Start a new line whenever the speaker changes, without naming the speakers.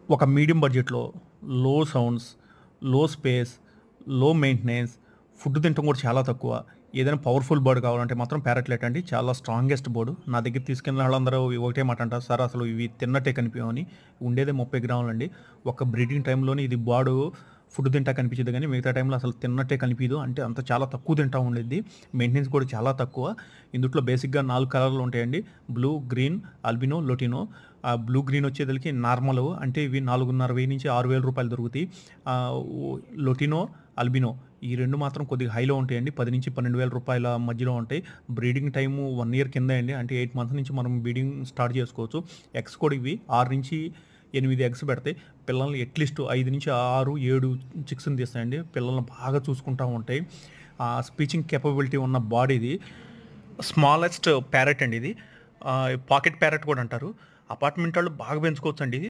ఒక మీడియం బడ్జెట్‌లో లో సౌండ్స్, లో స్పేస్, లో మెయింటెనెన్స్, ఫుడ్ తినటం కూడా చాలా తక్కువ. ఏదైనా పవర్‌ఫుల్ బర్డ్ కావాలంటే మాత్రం ప్యారట్లెట్ అండి. చాలా స్ట్రాంగెస్ట్ బర్డ్. నా దగ్గర తీసుకెళ్ళిన వాళ్ళందరూ ఒకటే మాట అంటారు. సార్ అసలు ఇవి తిన్నట్టే కనిపియవని. ఉండేదే 30 గ్రాములండి. ఒక బ్రీడింగ్ టైంలోనే ఇది బాడు ఫుడ్ తింటా కనిపించిద్ది గానీ, మిగతా టైంలో అసలు తిన్నట్టే కనిపియదు. అంటే అంత చాలా తక్కువ తింటా ఉండిద్ది. మెయింటెనెన్స్ కూడా చాలా తక్కువ. ఇందుట్లో బేసిక్‌గా 4 కలర్‌లు ఉంటాయండి. Blue, green, albino, lutino. ఆ బ్లూ, గ్రీన్ వచ్చేదలికి నార్మల్ అంటే ఇవి 4,500 నుంచి 6,000 రూపాయలు దొరుకుతాయి. ఆహ్, లొటినో, ఆల్బినో ఈ 2 మాత్రం కొద్దిగా హైలో ఉంటాయండి. 10,000-12,000 రూపాయల మధ్యలో ఉంటాయి. బ్రీడింగ్ టైము 1 ఇయర్ కిందే అండి. అంటే 8 మంత్స్ నుంచి మనం బ్రీడింగ్ స్టార్ట్ చేసుకోవచ్చు. ఎగ్స్ కూడా ఇవి 6-8 ఎగ్స్ పెడతాయి. పిల్లల్ని అట్‌లీస్ట్ 5-6, 7 చిక్స్‌ని తీస్తాయండి. పిల్లల్ని బాగా చూసుకుంటా ఉంటాయి. స్పీచింగ్ కేపబిలిటీ ఉన్న బాడీది. స్మాలెస్ట్ ప్యారట్ అండి ఇది. పాకెట్ ప్యారట్ కూడా అంటారు. అపార్ట్మెంట్ వాళ్ళు బాగా పెంచుకోవచ్చండి ఇది.